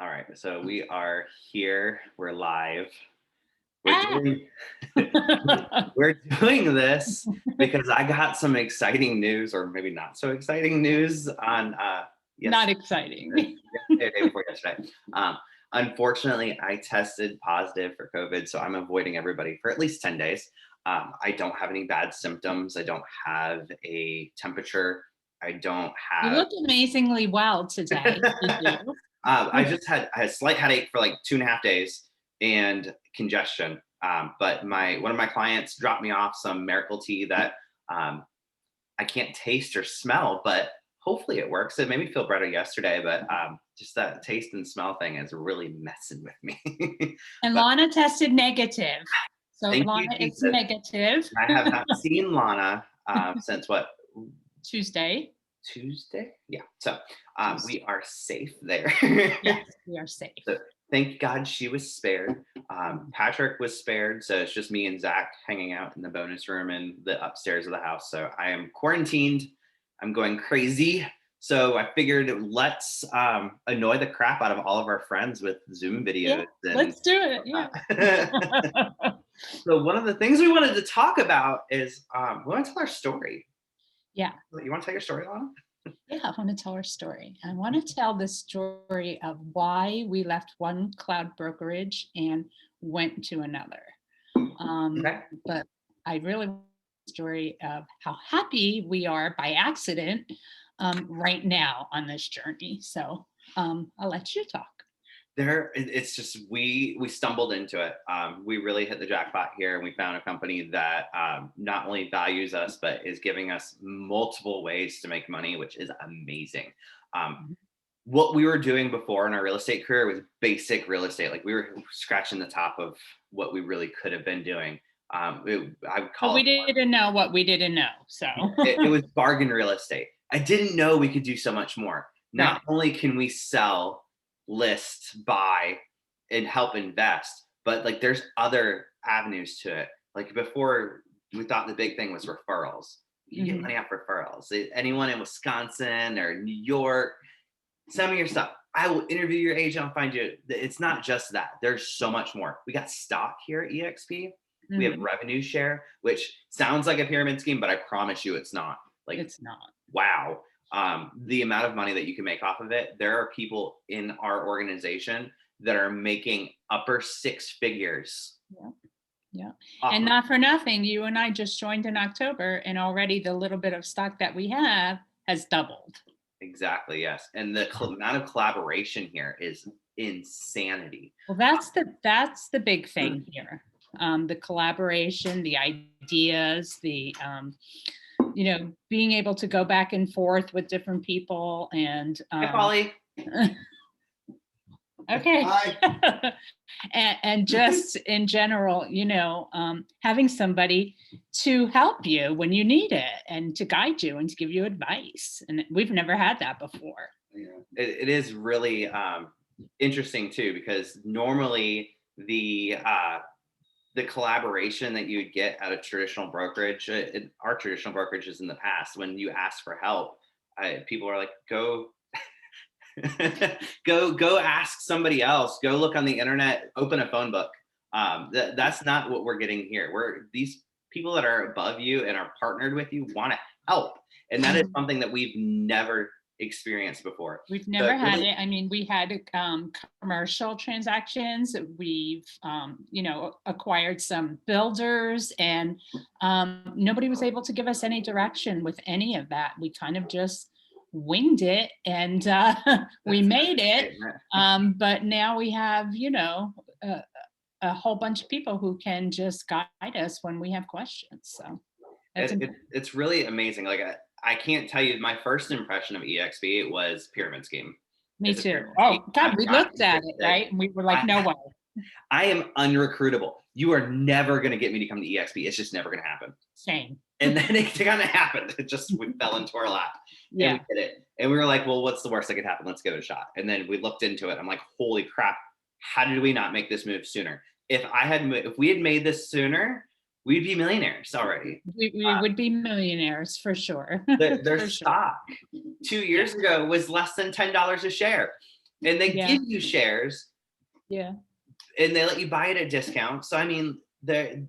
All right, so we are here. We're live. We're Ah! doing we're doing this because I got some exciting news, or maybe not so exciting news on Not yes, exciting. yesterday, day before yesterday. Unfortunately, I tested positive for COVID, so I'm avoiding everybody for at least 10 days. I don't have any bad symptoms. I don't have a temperature. I don't You have look amazingly well today. You do. I had a slight headache for like 2.5 days and congestion. But my one of my clients dropped me off some miracle tea that I can't taste or smell, but hopefully it works. It made me feel better yesterday, but just that taste and smell thing is really messing with me. And But Lana tested negative. So thank you, Lana is Jesus. negative. I have not seen Lana since what, Tuesday. Tuesday? Yeah. So Tuesday. we are safe there. Yes, we are safe. So thank God she was spared. Patrick was spared, so it's just me and Zach hanging out in the bonus room in the upstairs of the house. So I am quarantined. I'm going crazy. So I figured let's annoy the crap out of all of our friends with Zoom Yeah, videos and let's do it. Yeah. whatnot. So one of the things we wanted to talk about is we want to tell our story. Yeah. You want to tell your story, Lana? Yeah, I want to tell our story. I want to tell the story of why we left one cloud brokerage and went to another. Okay. But I really want the story of how happy we are by accident right now on this journey. So I'll let you talk. It's just we stumbled into it. We really hit the jackpot here, and we found a company that not only values us but is giving us multiple ways to make money, which is amazing. um, Mhm. what we were doing before in our real estate career was basic real estate. Like, we were scratching the top of what we really could have been doing. I would But call we it didn't know what we didn't know. So, it was bargain real estate. I didn't know we could do so much more. right. Not only can we sell, list, buy, and help invest, but like there's other avenues to it. Like, before, we thought the big thing was referrals. You get Hmm. money off referrals. Anyone in Wisconsin or New York, send me your stuff. I will interview your agent. I'll find you. It's not just that. There's so much more. We got stock here at eXp. We have Hmm. revenue share, which sounds like a pyramid scheme, but I promise you it's not. Like, It's not. wow. The amount of money that you can make off of it. There are people in our organization that are making upper six figures Yeah. Yeah. off And of. not for nothing, you and I just joined in October, and already the little bit of stock that we have has doubled. Exactly, yes. And the amount of collaboration here is insanity. Well, that's the big thing here. The collaboration, the ideas, being able to go back and forth with different people, and Hi, Polly. okay. Hi. And just in general, having somebody to help you when you need it and to guide you and to give you advice. And we've never had that before. Yeah. It is really interesting too, because normally the collaboration that you would get at a traditional brokerage, our traditional brokerages in the past, when you ask for help, people are like, go go ask somebody else, go look on the internet, open a phone book. That's not what we're getting here. We're these people that are above you and are partnered with you want to help, and that is Mhm. something that we've never experienced before. We've So never it had really, it. I mean, we had commercial transactions. We've, acquired some builders, and nobody was able to give us any direction with any of that. We kind of just winged it, and we that's made it. understatement. But now we have, a whole bunch of people who can just guide us when we have questions. So that's important. It's really amazing. Like, I can't tell you, my first impression of EXP was pyramid scheme. Me It's a too. pyramid scheme. Oh God, I've we gotten looked at it, it. right? And we were like, I, no way. I am unrecruitable. You are never going to get me to come to EXP. It's just never going to happen. Same. And then it kind of happened. We fell into our lap and we Yeah. did it. And we were like, well, what's the worst that could happen? Let's give it a shot. And then we looked into it. I'm like, holy crap. How did we not make this move sooner? If we had made this sooner, we'd be millionaires already. We would be millionaires for sure. Their For sure. stock 2 years ago was less than $10 a share. and they Yeah. give you shares Yeah. and they let you buy it at discount. So I mean, they're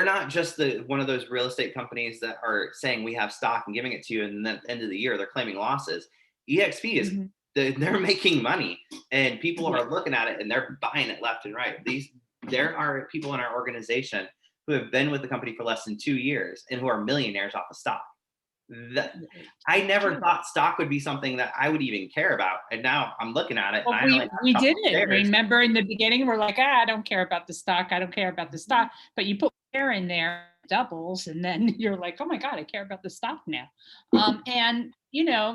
not just one of those real estate companies that are saying we have stock and giving it to you, and then at the end of the year they're claiming losses. eXp is Mhm. they're making money, and people Yeah. are looking at it and they're buying it left and right. There are people in our organization who have been with the company for less than 2 years and who are millionaires off of stock. I never True. thought stock would be something that I would even care about, and now I'm looking at it and Well, I only have we a couple of didn't. shares. Remember in the beginning, we're like, I don't care about the stock. I don't care about the stock. But you put share in there, doubles, and then you're like, oh my God, I care about the stock now. And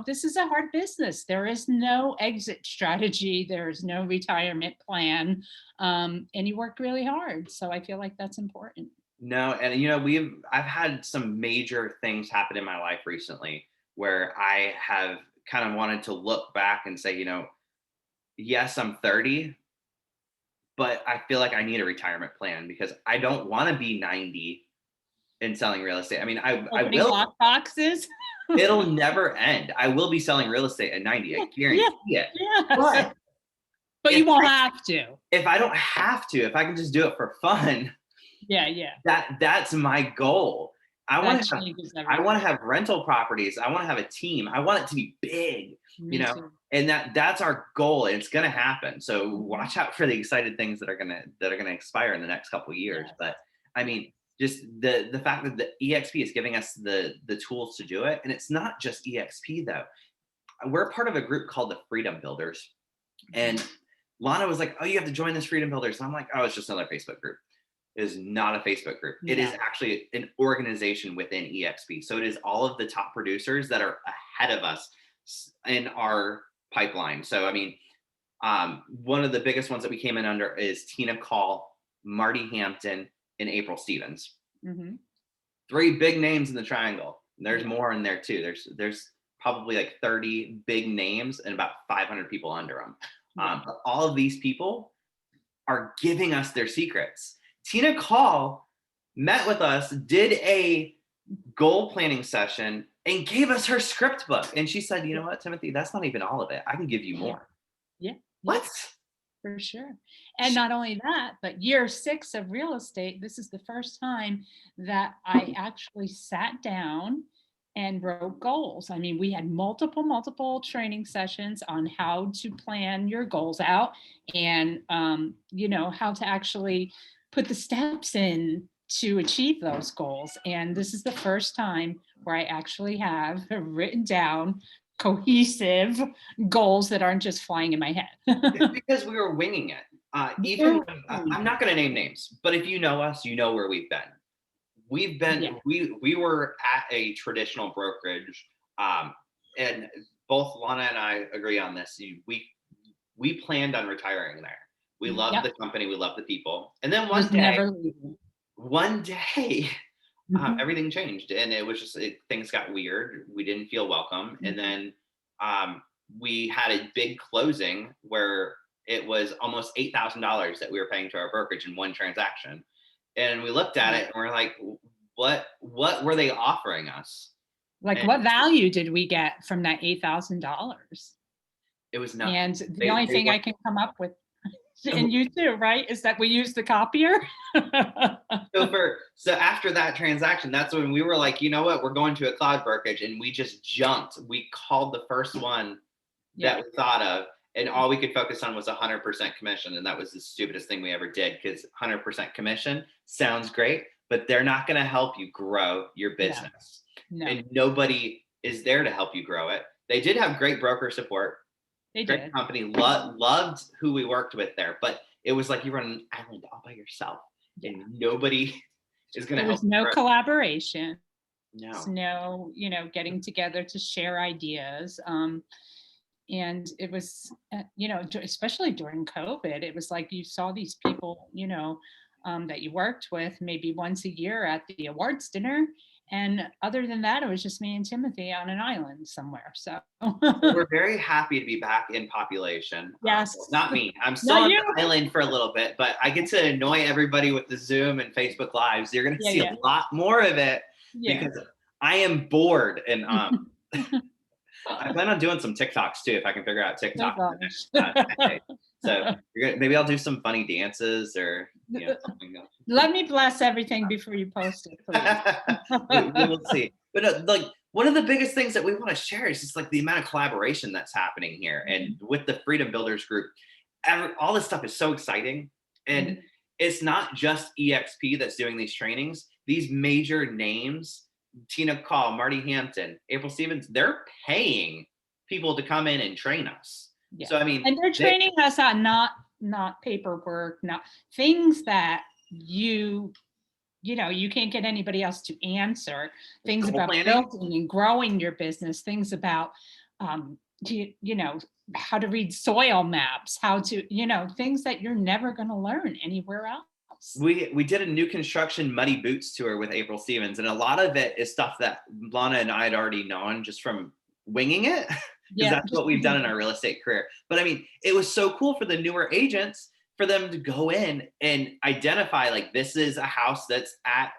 this is a hard business. There is no exit strategy. There is no retirement plan. And you work really hard. So I feel like that's important. No, and I've had some major things happen in my life recently where I have kind of wanted to look back and say, yes, I'm 30, but I feel like I need a retirement plan because I don't want to be 90 and selling real estate. I mean, I Opening will. lock boxes. It'll never end. I will be selling real estate at 90. I Yeah. guarantee it. Yeah. But If you won't have to. if I don't have to, if I can just do it for fun, Yeah. Yeah. that's my goal. I want That to have changes I want everything. to have rental properties. I want to have a team. I want it to be big, Me too. and that's our goal. And it's going to happen. So Mhm. watch out for the excited things that are gonna expire in the next couple of years. Yes. But I mean, just the fact that the EXP is giving us the tools to do it, and it's not just EXP though. We're part of a group called the Freedom Builders, Mhm. and Lana was like, "Oh, you have to join this Freedom Builders." And I'm like, "Oh, it's just another Facebook group." It is not a Facebook group. It is No. actually an organization within eXp. So it is all of the top producers that are ahead of us in our pipeline. So I mean, one of the biggest ones that we came in under is Tina Call, Marty Hampton, and April Stevens. Mhm. Three big names in the triangle. There's Yeah. more in there too. There's probably like 30 big names and about 500 people under them. Yeah. But all of these people are giving us their secrets. Tina Call met with us, did a goal planning session, and gave us her script book. And she said, "You Yeah. know what, Timothy, that's not even all of it. I can give you Yeah. more." Yeah. Yeah. What? For sure. And not only that, but year 6 of real estate, this is the first time that I actually sat down and wrote goals. I mean, we had multiple training sessions on how to plan your goals out and, how to actually put the steps in to achieve those goals. And this is the first time where I actually have written down cohesive goals that aren't just flying in my head. It's because we were winging it. Even I'm not going to name names, but if you know us, you know where we've been. Yeah. We were at a traditional brokerage, and both Lana and I agree on this. We planned on retiring there. We loved Yep. the company, we loved the people, and then Was never leaving. one day, Mhm. everything changed, and it was just things got weird. We didn't feel welcome, and Mhm. then we had a big closing where it was almost $8,000 that we were paying to our brokerage in one transaction, and we looked at Yeah. it and we're like, what were they offering us? Like, And what value did we get from that $8,000? it was nothing. And the only They thing were I can come up with, and you too, right, is that we use the copier. so after that transaction, that's when we were like, you know what, we're going to a cloud brokerage, and we just jumped. We called the first one that Yeah. we thought of, and all we could focus on was 100% commission, and that was the stupidest thing we ever did, because 100% commission sounds great, but they're not going to help you grow your No. business, No. and nobody is there to help you grow it. They did have great broker support, They great did. company, loved who we worked with there, but it was like you were on an island all by yourself, Yeah. and nobody is going to There help was you no grow. collaboration. There's No. no, getting together to share ideas. And it was, especially during COVID, it was like you saw these people, that you worked with maybe once a year at the awards dinner. And other than that, it was just me and Timothy on an island somewhere. So, We're very happy to be back in population. Well, yes, not me. I'm still not on you. the island for a little bit, but I get to annoy everybody with the Zoom and Facebook Lives. You're going to Yeah, see a yeah, lot more of it yeah. because I am bored. And I plan on doing some TikToks too, if I can figure out Oh TikTok in the next gosh. 10 days. So maybe I'll do some funny dances or something else. Let me bless everything before you post it, please. We will see. But like one of the biggest things that we want to share is just like the amount of collaboration that's happening here, and with the Freedom Builders group, all this stuff is so exciting. And Mhm. it's not just EXP that's doing these trainings. These major names, Tina Call, Marty Hampton, April Stevens, they're paying people to come in and train us. Yeah. So I mean, And they're they, training us on not paperwork, not things that you can't get anybody else to answer, things goal about planning. building and growing your business, things about um how to read soil maps, how to things that you're never going to learn anywhere else. We did a new construction muddy boots tour with April Stevens, and a lot of it is stuff that Lana and I had already known just from winging it, because Yeah, that's just what we've done in our real estate career. But I mean, it was so cool for the newer agents for them to go in and identify like this is a house that's at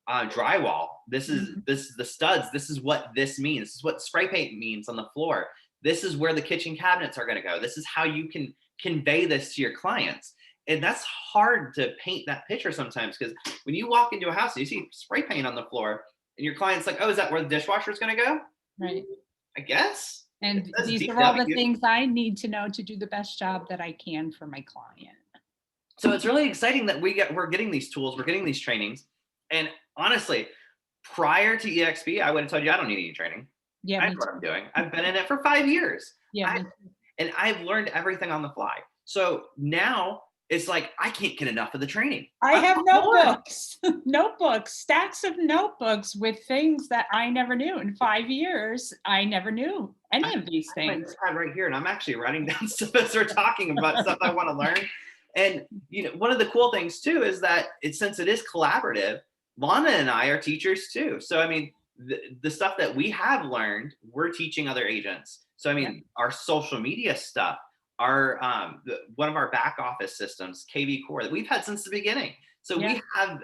drywall. Mhm. This is the studs. This is what this means. This is what spray paint means on the floor. This is where the kitchen cabinets are going to go. This is how you can convey this to your clients. And that's hard to paint that picture sometimes, because when you walk into a house, you see spray paint on the floor, and your client's like, "Oh, is that where the dishwasher is going to go?" Right. I guess it And says these are all the DW. things I need to know to do the best job that I can for my client. So it's really exciting that we're getting these tools, we're getting these trainings. And honestly, prior to EXP, I would have told you I don't need any training. Yeah, I know me what I'm too. doing. I've been in it for 5 years. Yeah, I me too. and I've learned everything on the fly. So now it's like I can't get enough of the training. I I have want more. notebooks, notebooks, stacks of notebooks with things that I never knew. In 5 years, I never knew I any have of these my things. notepad right here, and I'm actually writing down stuff as we're talking about stuff I want to learn. And one of the cool things too is that since it is collaborative, Lana and I are teachers too. So I mean, the stuff that we have learned, we're teaching other agents. So I Yeah, mean, our social media stuff, our one of our back office systems, KV Core, that we've had since the beginning. So yeah, we have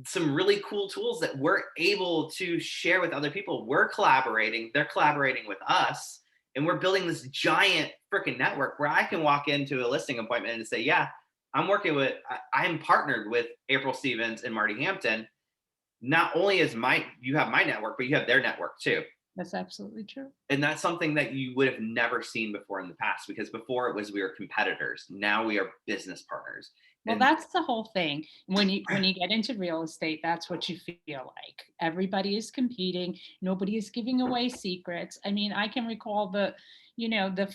some really cool tools that we're able to share with other people. We're collaborating, they're collaborating with us, and we're building this giant freaking network where I can walk into a listing appointment and say, "Yeah, I am partnered with April Stevens and Marty Hampton." Not only is you have my network, but you have their network too. that's absolutely true. And that's something that you would have never seen before in the past, because before it was we were competitors. Now we are business partners. Well, And that's the whole thing. When you get into real estate, that's what you feel like. Everybody is competing. Nobody is giving away secrets. I mean, I can recall the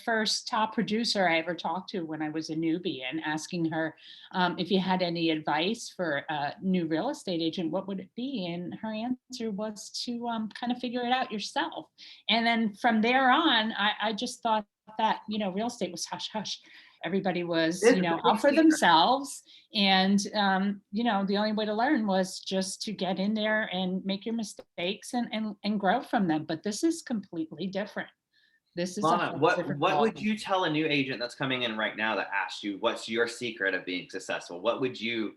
first top producer I ever talked to when I was a newbie, and asking her if you had any advice for a new real estate agent, what would it be? And her answer was to kind of figure it out yourself. And then from there on, I just thought that real estate was hush hush. Everybody was it's a big out for secret. themselves, and the only way to learn was just to get in there and make your mistakes and grow from them. But this is completely different. This is a Lana, whole different what would ballgame. you tell a new agent that's coming in right now that asks you, "What's your secret of being successful?" What would you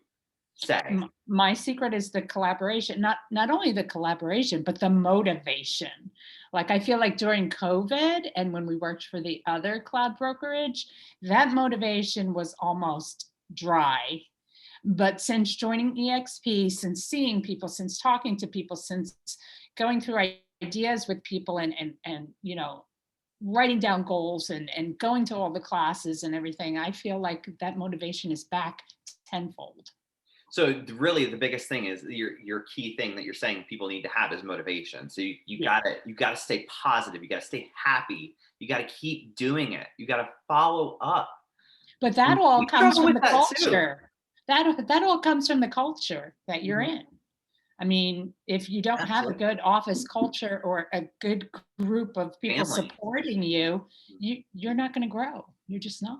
say? My secret is the collaboration, not only the collaboration, but the motivation. Like, I feel like during COVID and when we worked for the other cloud brokerage, that motivation was almost dry. But since joining EXP, since seeing people, since talking to people, since going through ideas with people, and writing down goals, and going to all the classes and everything, I feel like that motivation is back tenfold. So really the biggest thing is your key thing that you're saying people need to have is motivation. So Yeah. you gotta stay positive, you gotta stay happy, you gotta keep doing it, you gotta follow up. But that And all we comes struggle from with the that too. culture. That all comes from the culture that you're Mhm. in. I mean, if you don't have a Absolutely. good office culture or a good group of people Family. supporting you, you're not going to grow. You're just not.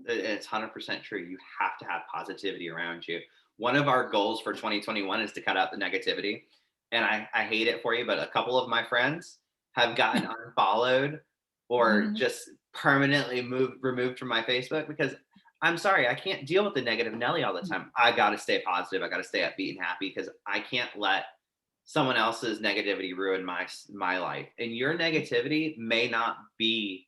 It's 100% true. You have to have positivity around you. One of our goals for 2021 is to cut out the negativity. And I hate it for you, but a couple of my friends have gotten unfollowed or Mhm. just permanently removed from my Facebook, because I'm sorry, I can't deal with the negative Nelly all the time. I got to stay positive. I got to stay upbeat and happy, because I can't let someone else's negativity ruined my life, and your negativity may not be,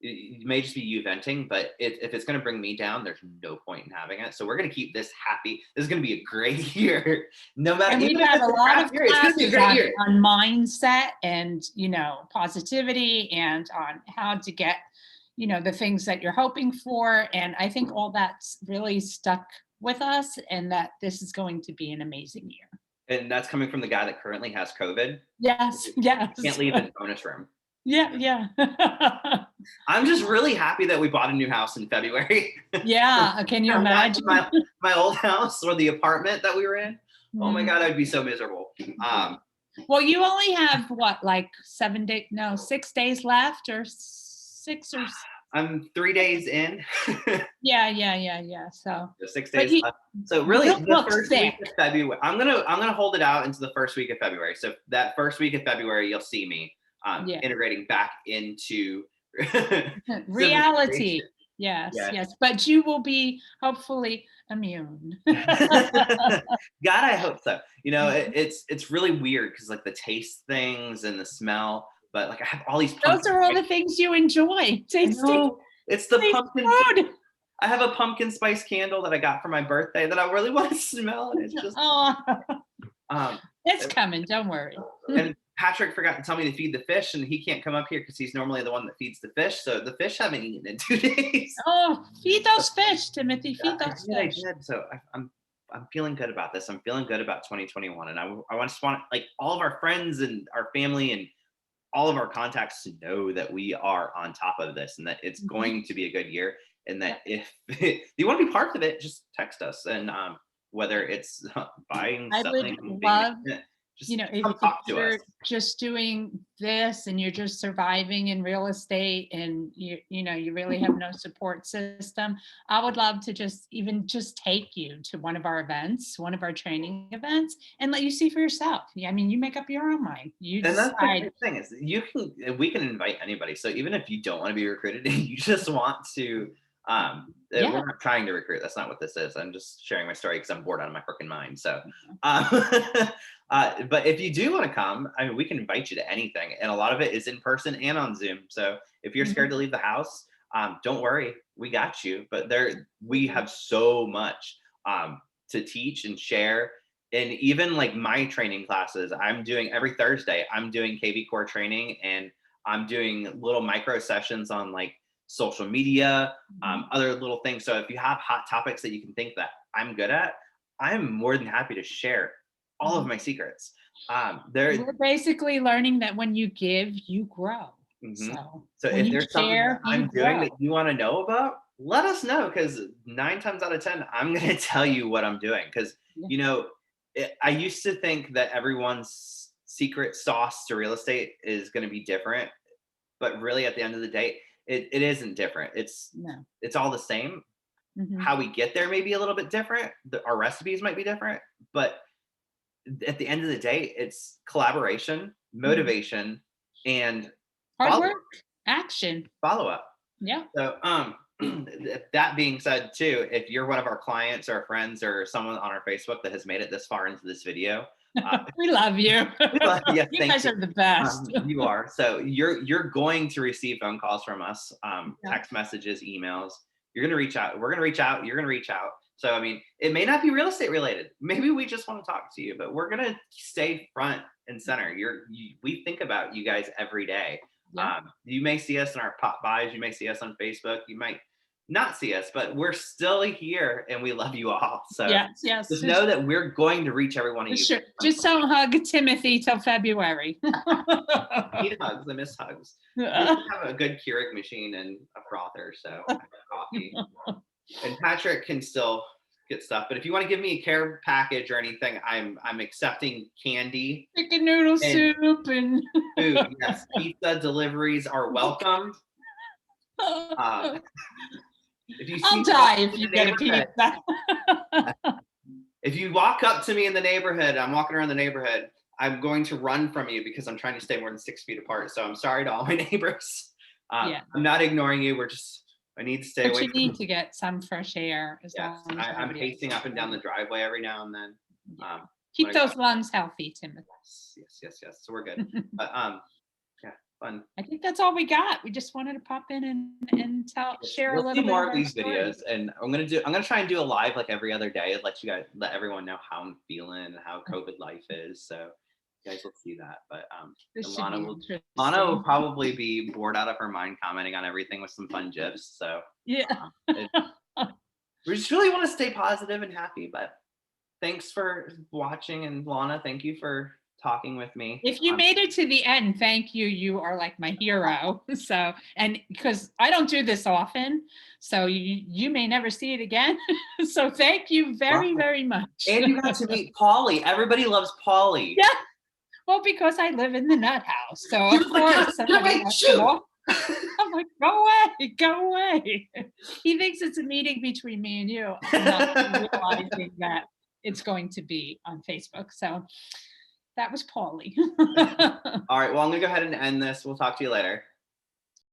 it may just be you venting, but if it's going to bring me down, there's no point in having it. So we're going to keep this happy. This is going to be a great year. No matter, And even we've if had it's a a lot crap of year, it's going to be a classes great year. on mindset and, positivity and on how to get, the things that you're hoping for. And I think all that's really stuck with us, and that this is going to be an amazing year. And that's coming from the guy that currently has COVID. Yes, Can't yes. leave his bonus room. Yeah, yeah. I'm just really happy that we bought a new house in February. Yeah, can you imagine? my old house or the apartment that we were in. Oh my Mhm. God, I'd be so miserable. Well, you only have what, like 6 days left, or six or I'm 3 days in. yeah. So, 6 but days you left. So you really, don't the look first week sick. of February, I'm gonna hold it out into the first week of February. So that first week of February, you'll see me Yeah. integrating back into Reality. civilization. Yes, Yes. yes. But you will be hopefully immune. God, I hope so. Mhm. It's really weird because like the taste things and the smell, but like I have all these Those pumpkin. are all the things you enjoy, I tasting know it's the tasting pumpkin. food. I have a pumpkin spice candle that I got for my birthday that I really want to smell, and it's just Oh, um. it's coming, don't worry. And Patrick forgot to tell me to feed the fish, and he can't come up here because he's normally the one that feeds the fish. So the fish haven't eaten in 2 days. Oh, feed those fish, Timothy, feed I those did, I fish. did. So I'm feeling good about this. I'm feeling good about 2021, and I just want like all of our friends and our family and all of our contacts to know that we are on top of this and that it's Mhm. going to be a good year. And Yeah. that if you want to be part of it, just text us. And whether it's buying, I would selling, being love, just if come talk to us. you're just doing this and you're just surviving in real estate, and you really have no support system, I would love to just take you to one of our events, one of our training events, and let you see for yourself. Yeah, I mean, you make up your own mind. You And that's the decide. great thing is we can invite anybody. So even if you don't want to be recruited and you just want to, Yeah. we're not trying to recruit. That's not what this is. I'm just sharing my story because I'm bored out of my freaking mind. So, but if you do want to come, I mean, we can invite you to anything, and a lot of it is in person and on Zoom. So if you're scared Mhm. to leave the house, don't worry, we got you. But we have so much to teach and share. And even like my training classes, I'm doing every Thursday, I'm doing KV core training, and I'm doing little micro sessions on like social media, Mhm. other little things. So if you have hot topics that you can think that I'm good at, I'm more than happy to share all of Mhm. my secrets. We're basically learning that when you give, you grow. Mhm. So So when if you there's something that share, you I'm doing that grow. you want to know about, let us know, because 9 times out of 10, I'm going to tell you what I'm doing. Because, Yeah. I used to think that everyone's secret sauce to real estate is going to be different. But really, at the end of the day, it isn't different. No. It's all the same. Mhm. How we get there may be a little bit different. Our recipes might be different. But at the end of the day, it's collaboration, Mhm. motivation, and Hard follow work, action. follow up. Yeah. So, that being said, too, if you're one of our clients or friends or someone on our Facebook that has made it this far into this video, We love you. yes, You thank guys you. are the best. You are. So you're going to receive phone calls from us, Yeah. text messages, emails. You're gonna reach out. We're gonna reach out. You're gonna reach out. So I mean, it may not be real estate related. Maybe we just want to talk to you, but we're gonna stay front and center. We think about you guys every day. Yeah. You may see us in our pop buys. You may see us on Facebook. You might not see us, but we're still here, and we love you all. So Yes, yes. just know that we're going to reach every one of you. Sure. Just don't hug Timothy till February. Need hugs. I miss hugs. We should have a good Keurig machine and a frother, so I have coffee. And Patrick can still get stuff, but if you want to give me a care package or anything, I'm accepting candy Chicken noodle and soup and food. Yes, pizza deliveries are welcome. Uh, if you see I'll me die walking if in you the get a neighborhood, pizza. if you walk up to me in the neighborhood, I'm walking around the neighborhood, I'm going to run from you because I'm trying to stay more than 6 feet apart. So I'm sorry to all my neighbors. Yeah. I'm not ignoring you. I need to stay But away you from need to get some fresh air as Yes, long as I'm nobody else pacing is up and down the around. driveway every now and then. Yeah. Keep those lungs healthy, Timothy. Yes. So we're good. But yeah, fun. I think that's all we got. We just wanted to pop in and share a We'll little see bit more of of our these story. videos, and I'm gonna try and do a live like every other day, let everyone know how I'm feeling and how COVID life is. So you guys will see that. But This and should be Lana will interesting. probably be bored out of her mind commenting on everything with some fun gifs. So Yeah. we just really want to stay positive and happy. But thanks for watching, and Lana, thank you for talking with me. If you made it to the end, thank you. You are like my hero. So, and because I don't do this often, so you may never see it again. So thank you very, very much. And you got to meet Polly. Everybody loves Polly. Yeah. Well, because I live in the nut house. So She of was like, course "Yeah, somebody wait, has to shoot." walk. I'm like, go away. He thinks it's a meeting between me and you, not realizing that it's going to be on Facebook. So that was Paulie. All right, well, I'm gonna go ahead and end this. We'll talk to you later.